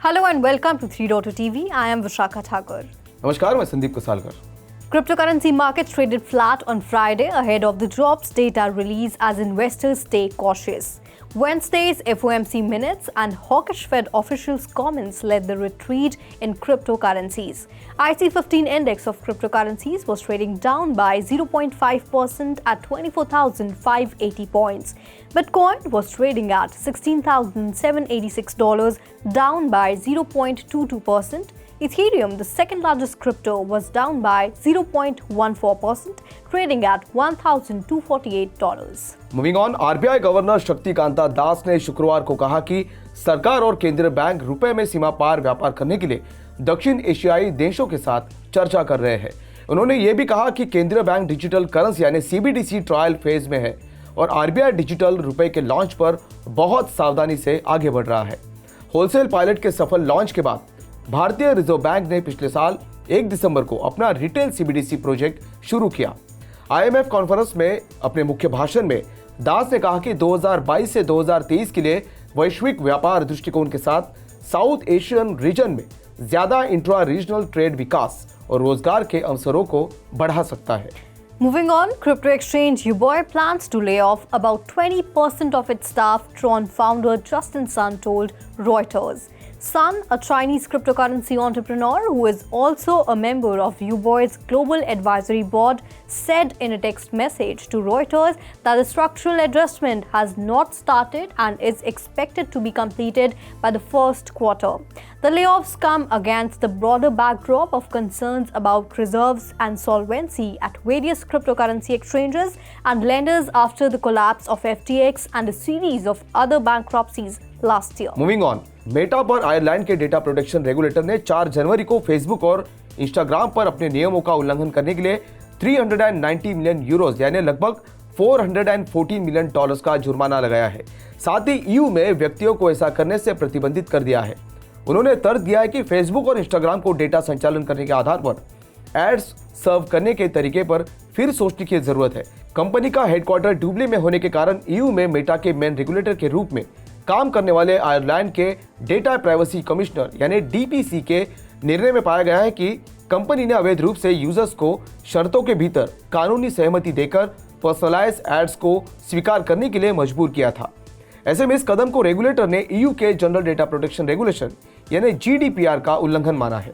Hello and welcome to 3.2 TV. I am Vishakha Thakur. नमस्कार, मैं Sandeep कसालकर। Cryptocurrency markets traded flat on Friday ahead of the jobs data release as investors stay cautious. Wednesday's FOMC minutes and hawkish Fed officials' comments led the retreat in cryptocurrencies. IC15 index of cryptocurrencies was trading down by 0.5% at 24,580 points. Bitcoin was trading at $16,786, down by 0.22%. Ethereum, the second largest crypto, was down by 0.14%, trading at $1,248. Moving on, RBI governor Shaktikanta Das ने शुक्रवार को कहा कि सरकार और केंद्रीय bank रुपए में सीमा पार व्यापार करने के लिए दक्षिण एशियाई देशों के साथ चर्चा कर रहे हैं। उन्होंने ये भी कहा कि केंद्रीय बैंक डिजिटल करेंसी यानी सीबीडीसी ट्रायल फेज में है और आरबीआई डिजिटल रुपए के लॉन्च पर बहुत सावधानी से आगे बढ़ रहा है। होलसेल पायलट के सफल लॉन्च के बाद भारतीय रिजर्व बैंक ने पिछले साल 1 दिसंबर को अपना रिटेल सीबीडीसी प्रोजेक्ट शुरू किया। आईएमएफ कॉन्फ्रेंस में अपने मुख्य भाषण में दास ने कहा कि 2022 से 2023 के लिए वैश्विक व्यापार दृष्टिकोण के साथ साउथ एशियन रीजन में ज्यादा इंट्रा रीजनल ट्रेड विकास और रोजगार के अवसरों को बढ़ा सकता है। Moving on, crypto exchange Uboi plans to lay off about 20% of its staff, Tron founder Justin Sun told Reuters. Sun, a Chinese cryptocurrency entrepreneur who is also a member of Uboi's global advisory board, said in a text message to Reuters that the structural adjustment has not started and is expected to be completed by the first quarter. The layoffs come against the broader backdrop of concerns about reserves and solvency at various cryptocurrency exchanges and lenders after the collapse of FTX and a series of other bankruptcies last year. Moving on, Meta पर Ireland के data protection regulator ने 4 जनवरी को Facebook और Instagram पर अपने नियमों का उल्लंघन करने के लिए 390 मिलियन यूरोज यानी लगभग $414 मिलियन का जुर्माना लगाया है। साथ ही ईयू में व्यक्तियों को ऐसा करने से प्रतिबंधित कर दिया है। उन्होंने तर्क दिया है कि फेसबुक और इंस्टाग्राम को डेटा संचालन करने के आधार पर एड्स सर्व करने के तरीके पर फिर सोचने की जरूरत है। कंपनी का हेडक्वार्टर डुबलिन में होने के कारण ईयू में मेटा के मेन रेगुलेटर के रूप में काम करने वाले आयरलैंड के डेटा प्राइवेसी कमिश्नर यानी डीपीसी के निर्णय में पाया गया है कि कंपनी ने अवैध रूप से यूजर्स को शर्तों के भीतर कानूनी सहमति देकर पर्सनलाइज्ड एड्स को स्वीकार करने के लिए मजबूर किया था। ऐसे में इस कदम को रेगुलेटर ने ईयू के जनरल डेटा प्रोटेक्शन रेगुलेशन यानी जीडीपीआर का उल्लंघन माना है।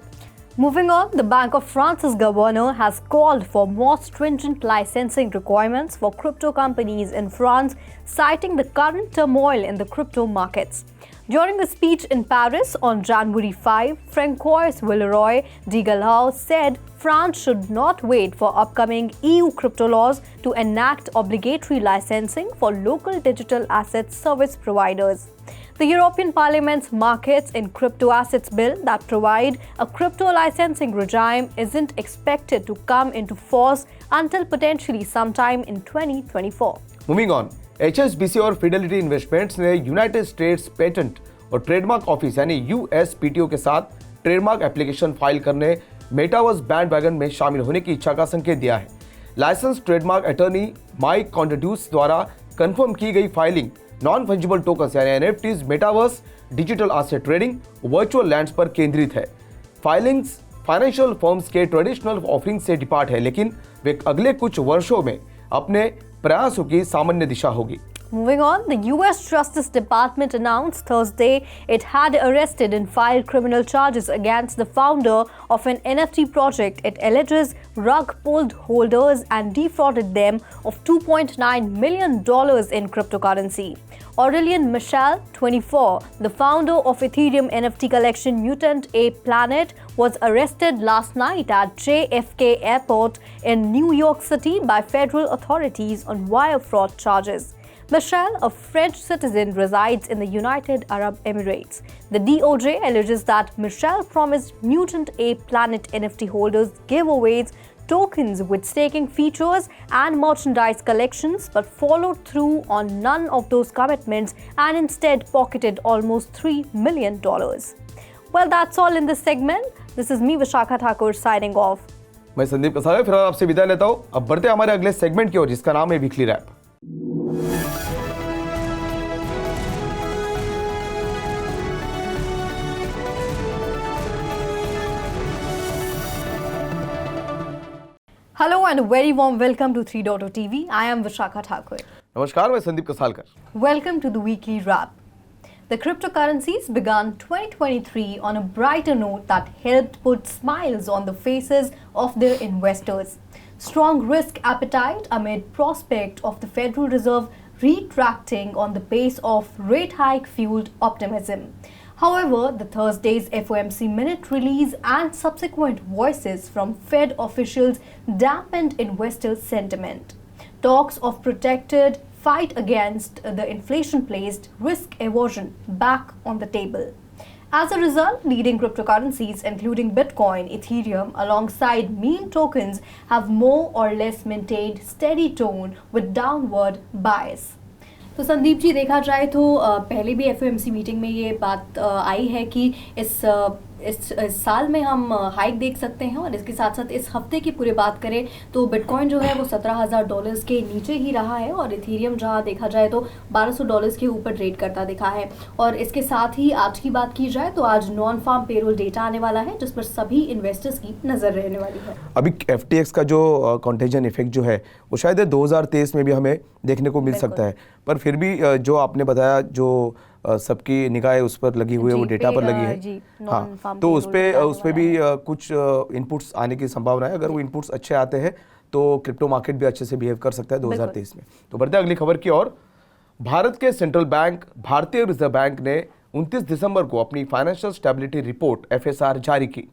Moving on, the Bank of France's governor has called for more stringent licensing requirements for crypto companies in France, citing the current turmoil in the crypto markets. During a speech in Paris on January 5, Francois Villeroy de Galhau said France should not wait for upcoming EU crypto laws to enact obligatory licensing for local digital asset service providers. The European Parliament's Markets in Crypto Assets Bill that provide a crypto licensing regime isn't expected to come into force until potentially sometime in 2024. Moving on, HSBC और Fidelity investments ने United states patent और trademark office यानी USPTO के साथ trademark application file करने metaverse bandwagon में शामिल होने की इच्छा का संकेत दिया है। लाइसेंस ट्रेडमार्क अटॉर्नी माइक कॉन्ट्रेड्यूस द्वारा कंफर्म की गई फाइलिंग नॉन फंजिबल टोकन्स यानी NFTs, metaverse, digital asset trading, virtual lands पर केंद्रित है। फाइलिंग्स फाइनेंशियल फर्म्स के ट्रेडिशनल ऑफरिंग से डिपार्ट है, लेकिन वे अगले कुछ वर्षों में अपने प्रयासों की सामान्य दिशा होगी। Moving on, the US Justice Department announced Thursday it had arrested and filed criminal charges against the founder of an NFT project it alleges rug pulled holders and defrauded them of $2.9 million in cryptocurrency. Aurelian Michel, 24, the founder of Ethereum NFT collection Mutant Ape Planet, was arrested last night at JFK Airport in New York City by federal authorities on wire fraud charges. Michel, a French citizen, resides in the United Arab Emirates. The DOJ alleges that Michel promised Mutant Ape Planet NFT holders giveaways, tokens with staking features and merchandise collections, but followed through on none of those commitments and instead pocketed almost $3 million. Well, that's all in this segment. This is me, Vishakha Thakur, signing off. मैं संदीप कसाले फिर आपसे विदा लेता हूँ। अब बढ़ते हमारे अगले सेगमेंट की ओर, जिसका नाम है weekly wrap. Hello and a very warm welcome to 3.0 TV. I am Vishakha Thakur. नमस्कार, मैं Sandeep कसालकर। Welcome to the weekly wrap. The cryptocurrencies began 2023 on a brighter note that helped put smiles on the faces of their investors. Strong risk appetite amid prospect of the Federal Reserve retracting on the pace of rate hike fueled optimism. However, the Thursday's FOMC minute release and subsequent voices from Fed officials dampened investor sentiment. Talks of protected fight against the inflation placed risk aversion back on the table. As a result, leading cryptocurrencies including Bitcoin, Ethereum alongside meme tokens have more or less maintained steady tone with downward bias. तो संदीप जी, देखा जाए तो पहले भी FOMC meeting में ये बात आई है कि इस साल में हम हाइक देख सकते हैं, और इसके साथ साथ इस हफ्ते की पूरी बात करें तो बिटकॉइन जो है वो $17,000 के नीचे ही रहा है, और इथेरियम जहाँ देखा जाए तो $1,200 के ऊपर ट्रेड करता दिखा है। और इसके साथ ही आज की बात की जाए तो आज नॉन फार्म पेरोल डेटा आने वाला है, जिस पर सभी इन्वेस्टर्स की नज़र रहने वाली है। अभी एफटीएक्स का जो कॉन्टेजन इफेक्ट जो है वो शायद 2023 में भी हमें देखने को मिल सकता है, पर फिर भी जो आपने बताया, जो सबकी निगाहें उस पर लगी हुई है, वो डेटा पर लगी है। हाँ, तो उस पे भी कुछ इनपुट्स आने की संभावना है। अगर वो इनपुट्स अच्छे आते हैं तो क्रिप्टो मार्केट भी अच्छे से बिहेव कर सकता है 2023 में। तो बढ़ते अगली खबर की ओर। भारत के सेंट्रल बैंक भारतीय रिजर्व बैंक ने 29 दिसंबर को अपनी फाइनेंशियल स्टेबिलिटी रिपोर्ट FSR जारी की।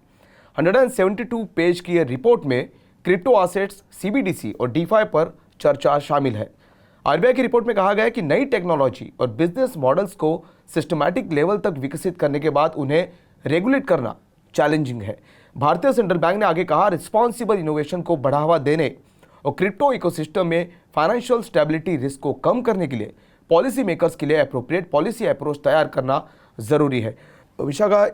172 पेज की यह रिपोर्ट में क्रिप्टो एसेट्स, CBDC और DeFi पर चर्चा शामिल है। आरबीआई की रिपोर्ट में कहा गया है कि नई टेक्नोलॉजी और बिजनेस मॉडल्स को सिस्टमैटिक लेवल तक विकसित करने के बाद उन्हें रेगुलेट करना चैलेंजिंग है। भारतीय सेंट्रल बैंक ने आगे कहा, रिस्पॉन्सिबल इनोवेशन को बढ़ावा देने और क्रिप्टो इकोसिस्टम में फाइनेंशियल स्टेबिलिटी रिस्क को कम करने के लिए पॉलिसी मेकर्स के लिए अप्रोप्रिएट पॉलिसी अप्रोच तैयार करना ज़रूरी है। विशाखा,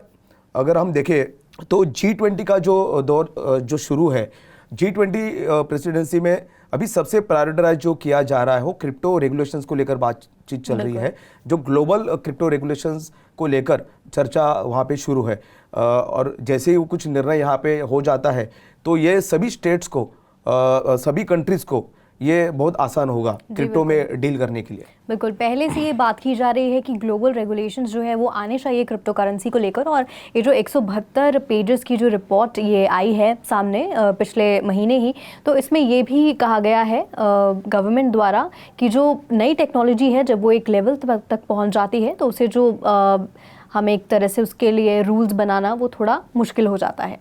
अगर हम देखें तो G20 का जो दौर जो शुरू है, G20 प्रेसिडेंसी में अभी सबसे प्रायोरिटाइज जो किया जा रहा है वो क्रिप्टो रेगुलेशंस को लेकर बातचीत चल रही है। जो ग्लोबल क्रिप्टो रेगुलेशंस को लेकर चर्चा वहाँ पे शुरू है, और जैसे ही वो कुछ निर्णय यहाँ पे हो जाता है तो ये सभी स्टेट्स को, सभी कंट्रीज़ को ये बहुत आसान होगा क्रिप्टो में डील करने के लिए। बिल्कुल, पहले से ये बात की जा रही है कि ग्लोबल रेगुलेशंस जो है वो आने चाहिए क्रिप्टो करेंसी को लेकर, और ये जो 172 पेजेस की जो रिपोर्ट ये आई है सामने पिछले महीने ही, तो इसमें ये भी कहा गया है गवर्नमेंट द्वारा कि जो नई टेक्नोलॉजी है जब वो एक लेवल तक पहुंच जाती है तो उसे जो हमें एक तरह से उसके लिए रूल्स बनाना वो थोड़ा मुश्किल हो जाता है।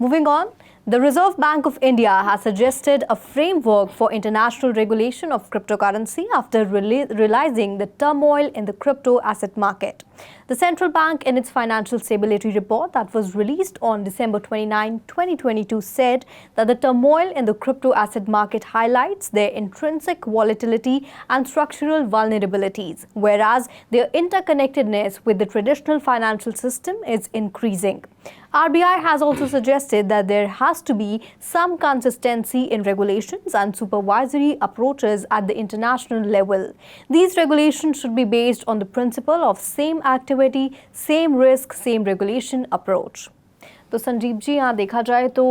Moving on, the Reserve Bank of India has suggested a framework for international regulation of cryptocurrency after realizing the turmoil in the crypto asset market. The central bank, in its financial stability report that was released on December 29, 2022, said that the turmoil in the crypto asset market highlights their intrinsic volatility and structural vulnerabilities, whereas their interconnectedness with the traditional financial system is increasing. RBI has also suggested that there has to be some consistency in regulations and supervisory approaches at the international level. These regulations should be based on the principle of same activity, same risk, same regulation approach. तो संजीव जी, यहाँ देखा जाए तो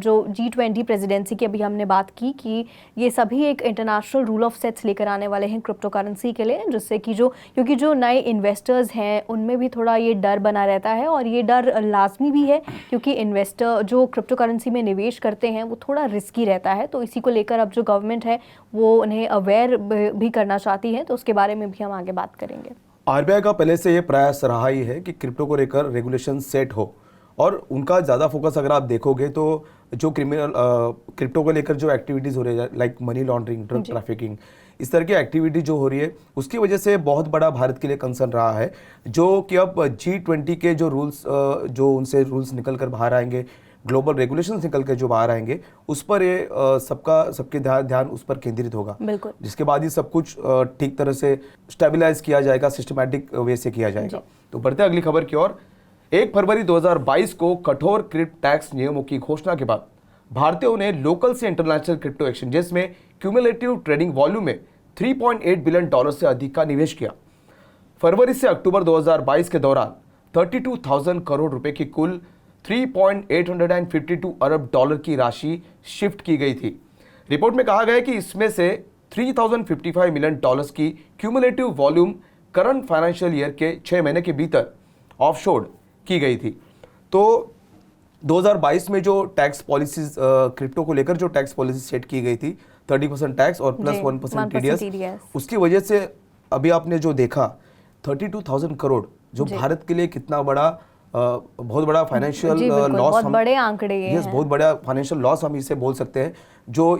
जो G20 presidency की अभी हमने बात की कि ये सभी एक इंटरनेशनल रूल ऑफ सेट्स लेकर आने वाले हैं क्रिप्टो करेंसी के लिए, जिससे कि क्योंकि जो नए इन्वेस्टर्स हैं उनमें भी थोड़ा ये डर बना रहता है, और ये डर लाजमी भी है क्योंकि इन्वेस्टर जो क्रिप्टो करेंसी में निवेश करते हैं वो थोड़ा रिस्की रहता है। तो इसी को लेकर अब जो गवर्नमेंट है वो उन्हें अवेयर भी करना चाहती है, तो उसके बारे में भी हम आगे बात करेंगे। आरबीआई का पहले से ये प्रयास रहा ही है कि क्रिप्टो को लेकर रेगुलेशन सेट हो, और उनका ज़्यादा फोकस अगर आप देखोगे तो जो क्रिप्टो को लेकर जो एक्टिविटीज़ हो रही है, like money laundering, drug trafficking, इस तरह की एक्टिविटी जो हो रही है उसकी वजह से बहुत बड़ा भारत के लिए कंसर्न रहा है, जो कि अब G20 के जो रूल्स, जो उनसे रूल्स निकल कर बाहर आएंगे, ग्लोबल रेगुलेशंस निकल के जो बाहर आएंगे, उस पर ये सबके ध्यान उस पर केंद्रित होगा, जिसके बाद ही सब कुछ ठीक तरह से स्टेबलाइज किया जाएगा, सिस्टमैटिक वे से किया जाएगा। तो बढ़ते अगली खबर की ओर। 1 फरवरी 2022 को कठोर क्रिप्टो टैक्स नियमों की घोषणा के बाद भारतीयों ने लोकल से इंटरनेशनल क्रिप्टो एक्सचेंजेस में क्यूमुलेटिव ट्रेडिंग वॉल्यूम में $3.8 बिलियन से अधिक का निवेश किया। फरवरी से अक्टूबर 2022 के दौरान 32,000 करोड़ रुपए की कुल $3.852 अरब डॉलर की राशि शिफ्ट की गई थी। रिपोर्ट में कहा गया है कि इसमें से $3055 मिलियन की cumulative volume current financial year के 6 महीने के भीतर ऑफशोर की गई थी। तो 2022 में जो टैक्स पॉलिसीज क्रिप्टो को लेकर जो टैक्स पॉलिसी सेट की गई थी 30% टैक्स और प्लस 1% TDS, उसकी वजह से अभी आपने जो देखा 32,000 करोड़ जो भारत के लिए कितना बड़ा बहुत बड़ा फाइनेंशियल लॉस, बहुत बड़े आंकड़े ये बहुत बड़ा फाइनेंशियल लॉस हम इसे बोल सकते हैं जो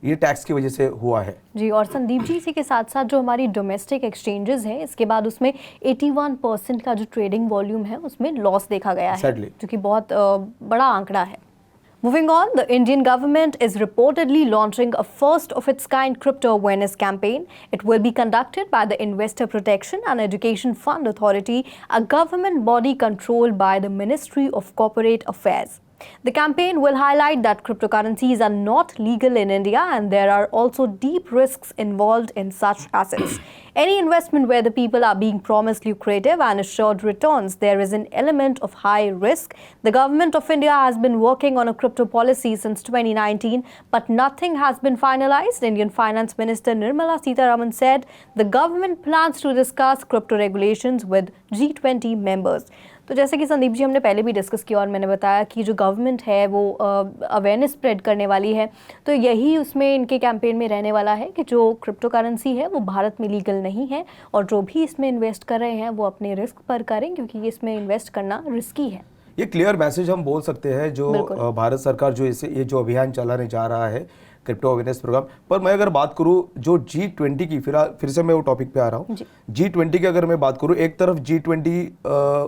ये टैक्स की वजह से हुआ है। जी, और संदीप जी इसी के साथ साथ जो हमारी डोमेस्टिक एक्सचेंजेस हैं इसके बाद उसमें 81% का जो ट्रेडिंग वॉल्यूम है उसमें लॉस देखा गया है, जो कि बहुत बड़ा आंकड़ा है। Moving on, the Indian government is reportedly launching a first-of-its-kind crypto awareness campaign. It will be conducted by the Investor Protection and Education Fund Authority, a government body controlled by the Ministry of Corporate Affairs. The campaign will highlight that cryptocurrencies are not legal in India and there are also deep risks involved in such assets. Any investment where the people are being promised lucrative and assured returns, there is an element of high risk. The government of India has been working on a crypto policy since 2019, but nothing has been finalized. Indian Finance Minister Nirmala Sitharaman said the government plans to discuss crypto regulations with G20 members. तो जैसे कि संदीप जी हमने पहले भी discuss किया और मैंने बताया कि जो गवर्नमेंट है वो अवेयरनेस स्प्रेड करने वाली है, तो यही उसमें इनके कैंपेन में रहने वाला है कि जो क्रिप्टो करेंसी है वो भारत में लीगल नहीं है और जो भी इसमें इन्वेस्ट कर रहे हैं वो अपने रिस्क पर करें क्योंकि इसमें इन्वेस्ट करना रिस्की है। ये क्लियर मैसेज हम बोल सकते हैं जो भारत सरकार जो ये जो अभियान चलाने जा रहा है क्रिप्टो अवेयरनेस प्रोग्राम पर। मैं अगर बात करूं जो G20 की फिर से मैं वो टॉपिक पे आ रहा हूं, G20 की अगर मैं बात करूं, एक तरफ G20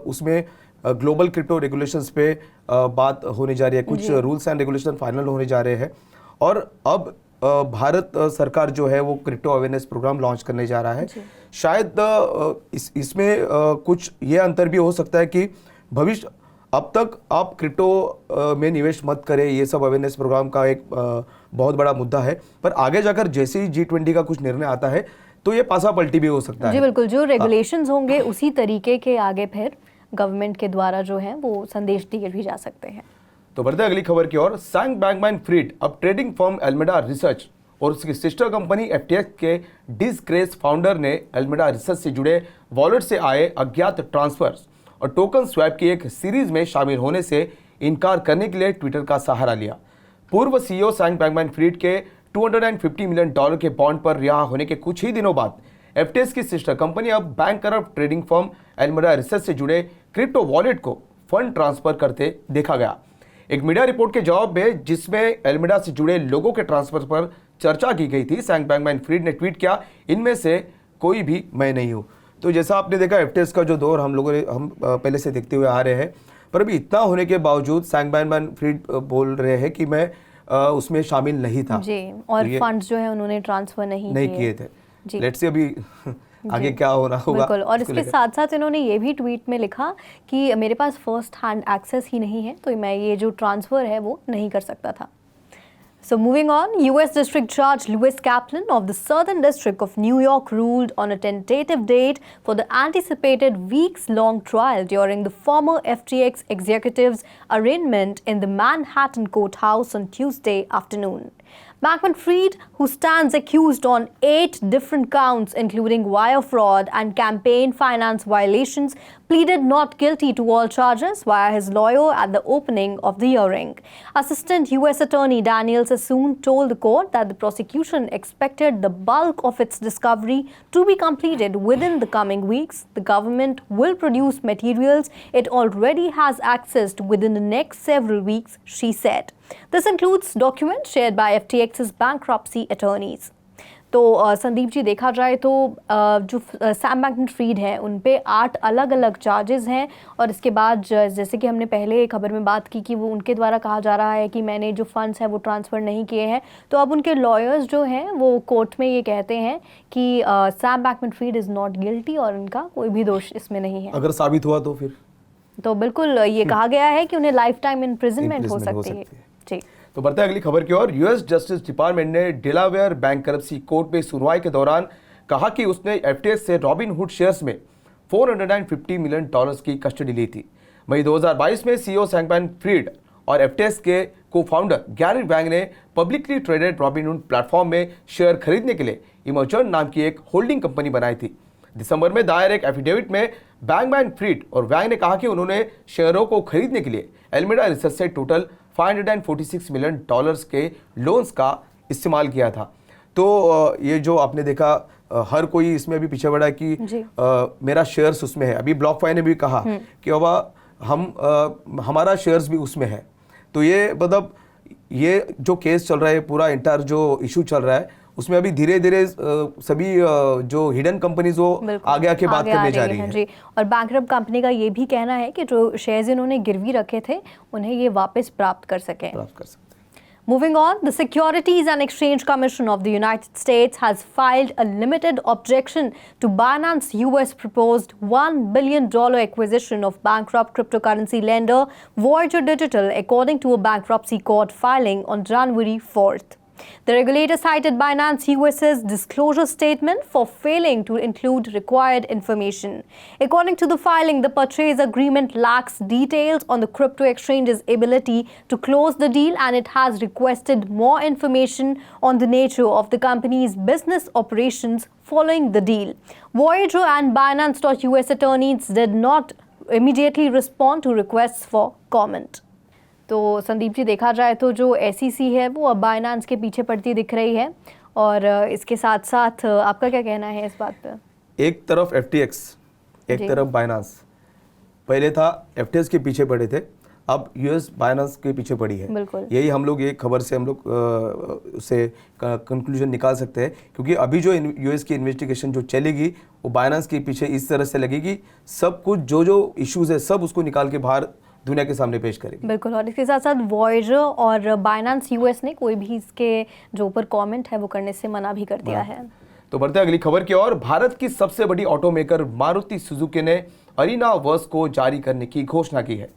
उसमें ग्लोबल क्रिप्टो रेगुलेशंस पे बात होने जा रही है, कुछ रूल्स एंड रेगुलेशन फाइनल होने जा रहे हैं और अब भारत सरकार जो है वो क्रिप्टो अवेयरनेस प्रोग्राम लॉन्च करने जा रहा है। शायद इसमें कुछ ये अंतर भी हो सकता है कि भविष्य अब तक आप क्रिप्टो में निवेश मत करें, ये सब अवेयरनेस प्रोग्राम का एक बहुत बड़ा मुद्दा है, पर आगे जाकर जैसे ही G20 का कुछ निर्णय आता है तो ये पासा पलटी भी हो सकता है। जी बिल्कुल, जो रेगुलेशंस होंगे उसी तरीके के आगे फिर गवर्नमेंट के द्वारा जो है वो संदेश दिए भी जा सकते हैं। तो बढ़ते अगली खबर की ओर। सैम बैंकमैन-फ्रिड अब ट्रेडिंग फर्म एल्मेडा रिसर्च और उसकी सिस्टर कंपनी FTX के डिसग्रेस फाउंडर ने एल्मेडा रिसर्च से जुड़े वॉलेट से आए अज्ञात ट्रांसफर्स और टोकन स्वैप की एक सीरीज में शामिल होने से इनकार करने के लिए ट्विटर का सहारा लिया। पूर्व CEO सैम बैंकमैन-फ्रिड के $250 मिलियन के बॉन्ड पर रिहा होने के कुछ ही दिनों बाद FTX की सिस्टर कंपनी अब bank corrupt trading firm एल्मेडा research से जुड़े क्रिप्टो वॉलेट को फंड ट्रांसफर करते देखा गया। एक मीडिया रिपोर्ट के जवाब में जिसमें एल्मेडा से जुड़े लोगों के ट्रांसफर पर चर्चा की गई थी, सैम बैंकमैन-फ्रिड ने ट्वीट किया, इनमें से कोई भी मैं नहीं हूँ। तो जैसा आपने देखा FTX का जो दौर हम पहले से देखते हुए आ रहे हैं, पर अभी इतना होने के बावजूद सैम बैंकमैन-फ्रिड बोल रहे हैं कि मैं उसमें शामिल नहीं था जी, और फंड्स जो है उन्होंने ट्रांसफर नहीं किए थे। लेट्स सी अभी आगे क्या हो रहा होगा। बिल्कुल, और इसके साथ साथ इन्होंने ये भी ट्वीट में लिखा कि मेरे पास फर्स्ट हैंड एक्सेस ही नहीं है तो मैं ये जो ट्रांसफर है वो नहीं कर सकता था। So moving on, US District Judge Lewis Kaplan of the Southern District of New York ruled on a tentative date for the anticipated weeks-long trial during the former FTX executive's arraignment in the Manhattan courthouse on Tuesday afternoon. Bankman-Fried, who stands accused on 8 different counts including wire fraud and campaign finance violations, pleaded not guilty to all charges via his lawyer at the opening of the hearing. Assistant US Attorney Daniel Sassoon told the court that the prosecution expected the bulk of its discovery to be completed within the coming weeks. The government will produce materials it already has accessed within the next several weeks, she said. This includes documents shared by FTX's bankruptcy attorneys. तो संदीप जी देखा जाए तो जो Sam बैंकमैन-फ्रिड है उन पे 8 अलग अलग चार्जेस हैं और इसके बाद जैसे कि हमने पहले खबर में बात की कि वो उनके द्वारा कहा जा रहा है कि मैंने जो फंड्स है वो ट्रांसफ़र नहीं किए हैं। तो अब उनके लॉयर्स जो हैं वो कोर्ट में ये कहते हैं कि सैम बैंकमैन-फ्रिड इज़ नॉट गिल्टी और उनका कोई भी दोष इसमें नहीं है। अगर साबित हुआ तो फिर तो बिल्कुल ये कहा गया है कि उन्हें लाइफ टाइम इम्प्रिजनमेंट हो सकती है। जी, तो बढ़ते हैं अगली खबर की ओर। यूएस जस्टिस डिपार्टमेंट ने डेलावेयर बैंक करप्सी कोर्ट में सुनवाई के दौरान कहा कि उसने FTX से रॉबिन हुड शेयर्स में $450 मिलियन की कस्टडी ली थी। वहीं 2022 में सीईओ सैंगमैन फ्रीड और एफटीएक्स के को फाउंडर गैरी वैंग ने पब्लिकली ट्रेडेड रॉबिनहुड प्लेटफॉर्म में शेयर खरीदने के लिए इमर्जेंट नाम की एक होल्डिंग कंपनी बनाई थी। दिसंबर में दायर एक एफिडेविट में बैंकमैन फ्रीड और वैंग ने कहा कि उन्होंने शेयरों को खरीदने के लिए एल्मेडा रिसर्च से टोटल $546 मिलियन के लोन्स का इस्तेमाल किया था। तो ये जो आपने देखा हर कोई इसमें भी पीछे बढ़ा कि मेरा शेयर्स उसमें है। अभी ब्लॉकफाई ने भी कहा कि बाबा हमारा शेयर्स भी उसमें है। तो ये मतलब ये जो केस चल रहा है, पूरा इंटायर जो इशू चल रहा है, उसमें अभी धीरे धीरे सभी जो हिडन कंपनीज वो आगे आके बात करने जा रही है जी। और बैंकरप्ट कंपनी का ये भी कहना है कि जो शेयर्स इन्होंने गिरवी रखे थे उन्हें ये वापस प्राप्त कर सकें। Moving on, the Securities and Exchange Commission of the United States has filed a limited objection to Binance US proposed $1 billion acquisition of bankrupt cryptocurrency lender Voyager Digital, according to a bankruptcy court filing on January 4th. The regulator cited Binance US's disclosure statement for failing to include required information. According to the filing, the purchase agreement lacks details on the crypto exchange's ability to close the deal, and it has requested more information on the nature of the company's business operations following the deal. Voyager and Binance.US attorneys did not immediately respond to requests for comment. तो संदीप जी, देखा जाए तो जो SEC है वो अब Binance के पीछे पड़ती दिख रही है, और इसके साथ साथ आपका क्या कहना है इस बात पे? एक तरफ एफटीएक्स, एक तरफ बाइनेंस। पहले था एफटीएक्स के पीछे पड़े थे, अब यूएस बाइनेंस के पीछे पड़ी है। यही हम लोग एक खबर से हम लोग उससे कंक्लूजन निकाल सकते हैं, क्योंकि अभी जो यूएस की इन्वेस्टिगेशन जो चलेगी वो बाइनेंस के पीछे इस तरह से लगेगी, सब कुछ जो इश्यूज है सब उसको निकाल के बाहर दुनिया के सामने पेश करेगी। बिल्कुल। और इसके साथ साथ वॉयेजर और बाइनेंस यूएस ने कोई भी इसके जो ऊपर कमेंट है वो करने से मना भी कर दिया है। तो बढ़ते अगली खबर की ओर। भारत की सबसे बड़ी ऑटोमेकर मारुति सुजुकी ने अरीना वर्स को जारी करने की घोषणा की है।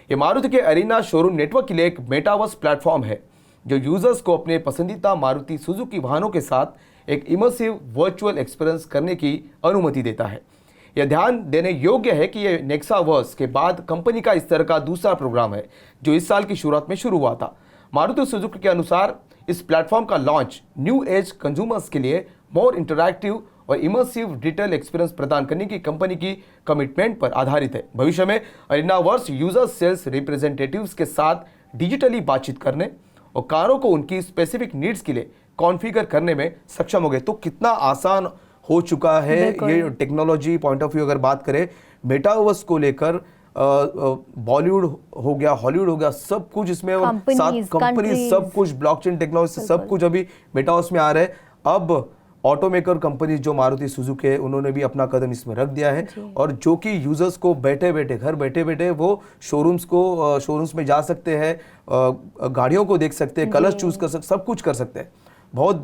ये मारुति के अरीना शोरूम नेटवर्क के लिए एक मेटावर्स प्लेटफॉर्म है जो यूजर्स को अपने पसंदीदा मारुति सुजुकी वाहनों के साथ एक इमर्सिव वर्चुअल एक्सपीरियंस करने की अनुमति देता है। यह ध्यान देने योग्य है कि यह नेक्सावर्स के बाद कंपनी का इस तरह का दूसरा प्रोग्राम है जो इस साल की शुरुआत में शुरू हुआ था। मारुति सुजुकी के अनुसार इस प्लेटफॉर्म का लॉन्च न्यू एज कंज्यूमर्स के लिए मोर इंटरैक्टिव और इमर्सिव डिजिटल एक्सपीरियंस प्रदान करने की कंपनी की कमिटमेंट पर आधारित है। भविष्य में अरीनावर्स यूजर सेल्स रिप्रेजेंटेटिव्स के साथ डिजिटली बातचीत करने और कारों को उनकी स्पेसिफिक नीड्स के लिए कॉन्फ़िगर करने में सक्षम होंगे। तो कितना आसान हो चुका है ये टेक्नोलॉजी पॉइंट ऑफ व्यू अगर बात करें। मेटावर्स को लेकर बॉलीवुड हो गया, हॉलीवुड हो गया, सब कुछ इसमें कंपनी सब कुछ ब्लॉकचेन टेक्नोलॉजी से सब कुछ अभी मेटावर्स में आ रहा है। अब ऑटोमेकर कंपनीज जो मारुति सुजुकी है उन्होंने भी अपना कदम इसमें रख दिया है, और जो कि यूजर्स को बैठे बैठे घर बैठे बैठे वो शोरूम्स में जा सकते हैं, गाड़ियों को देख सकते हैं, कलर चूज कर सकते, सब कुछ कर सकते हैं। बहुत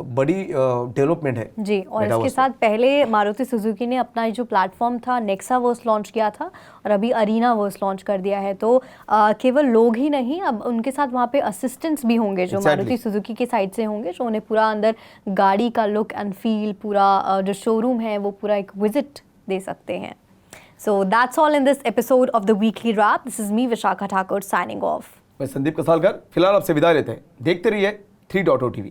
बड़ी डेवलपमेंट है जी। और इसके साथ पहले मारुति सुजुकी ने अपना जो प्लेटफॉर्म था नेक्सावर्स लॉन्च किया था, और अभी अरीनावर्स लॉन्च कर दिया है। तो केवल लोग ही नहीं, अब उनके साथ वहाँ पे असिस्टेंट्स भी होंगे जो मारुति सुजुकी के साइड से होंगे, जो उन्हें पूरा अंदर गाड़ी का लुक एंड फील, पूरा जो शोरूम है वो पूरा एक विजिट दे सकते हैं। So that's all in this episode of the weekly wrap. This is me Vishakha Thakur signing off. मैं संदीप कसालकर फिलहाल आपसे विदा लेते हैं। देखते रहिए 3.0 TV।